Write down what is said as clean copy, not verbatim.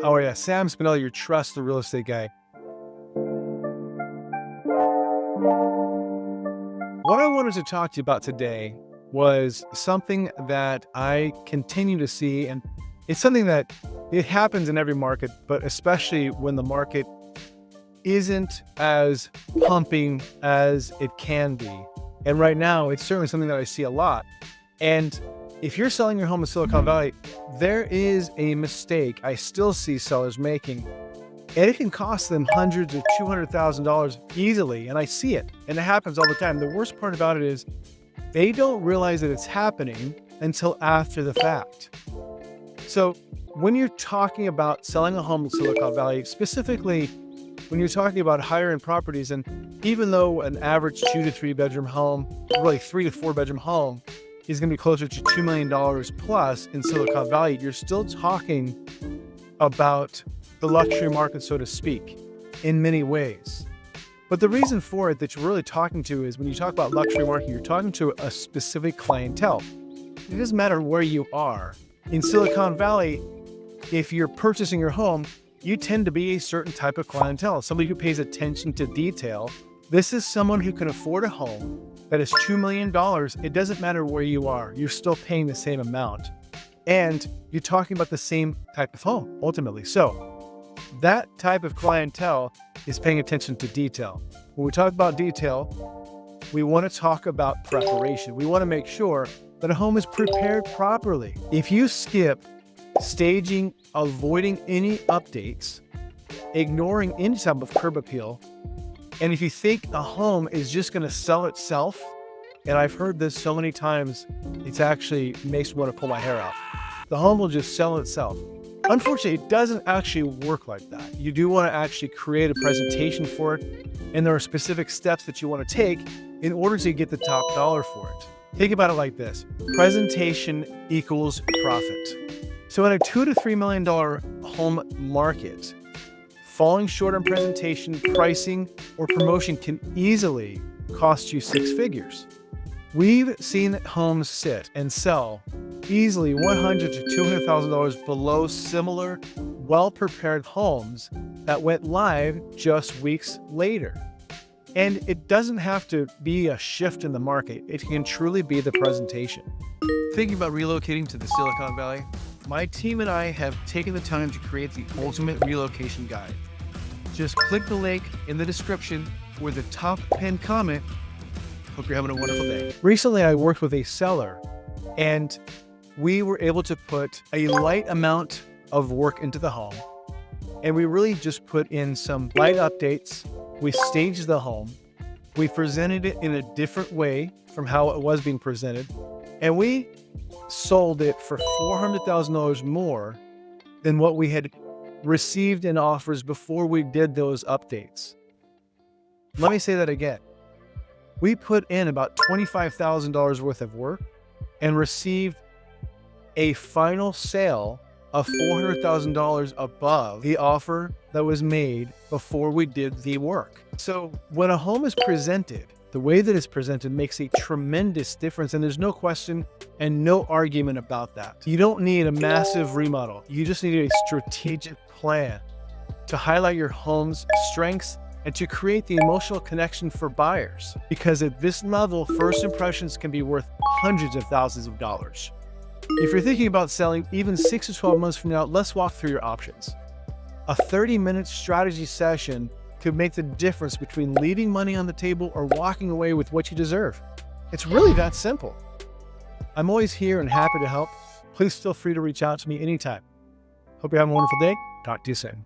Oh yeah, Sam Spinelli, your trust the real estate guy. What I wanted to talk to you about today was something that I continue to see, and it's something that it happens in every market, but especially when the market isn't as pumping as it can be. And right now, it's certainly something that I see a lot. And if you're selling your home in Silicon Valley, there is a mistake I still see sellers making, and it can cost them hundreds or $200,000 easily. And I see it, and it happens all the time. The worst part about it is they don't realize that it's happening until after the fact. So when you're talking about selling a home in Silicon Valley, specifically when you're talking about higher end properties, and even though an average 2 to 3 bedroom home, really 3 to 4 bedroom home, is going to be closer to $2 million plus in Silicon Valley, you're still talking about the luxury market, so to speak, in many ways. But the reason for it that you're really talking to is when you talk about luxury market, you're talking to a specific clientele. It doesn't matter where you are. In Silicon Valley, if you're purchasing your home, you tend to be a certain type of clientele, somebody who pays attention to detail. This is someone who can afford a home that is $2 million. It doesn't matter where you are, you're still paying the same amount. And you're talking about the same type of home, ultimately. So that type of clientele is paying attention to detail. When we talk about detail, we want to talk about preparation. We want to make sure that a home is prepared properly. If you skip staging, avoiding any updates, ignoring any type of curb appeal, and if you think a home is just going to sell itself, and I've heard this so many times, it actually makes me want to pull my hair out. The home will just sell itself. Unfortunately, it doesn't actually work like that. You do want to actually create a presentation for it, and there are specific steps that you want to take in order to get the top dollar for it. Think about it like this. Presentation equals profit. So in a $2 to $3 million home market, falling short on presentation, pricing, or promotion can easily cost you 6 figures. We've seen homes sit and sell easily $100,000 to $200,000 below similar, well-prepared homes that went live just weeks later. And it doesn't have to be a shift in the market. It can truly be the presentation. Thinking about relocating to the Silicon Valley? My team and I have taken the time to create the ultimate relocation guide. Just click the link in the description or the top pinned comment. Hope you're having a wonderful day. Recently, I worked with a seller, and we were able to put a light amount of work into the home. And we really just put in some light updates. We staged the home. We presented it in a different way from how it was being presented. And we sold it for $400,000 more than what we had received in offers before we did those updates. Let me say that again. We put in about $25,000 worth of work and received a final sale of $400,000 above the offer that was made before we did the work. So when a home is presented, the way that it's presented makes a tremendous difference, and there's no question and no argument about that. You don't need a massive remodel. You just need a strategic plan to highlight your home's strengths and to create the emotional connection for buyers. Because at this level, first impressions can be worth hundreds of thousands of dollars. If you're thinking about selling even 6 to 12 months from now, let's walk through your options. A 30-minute strategy session could make the difference between leaving money on the table or walking away with what you deserve. It's really that simple. I'm always here and happy to help. Please feel free to reach out to me anytime. Hope you're having a wonderful day. Talk to you soon.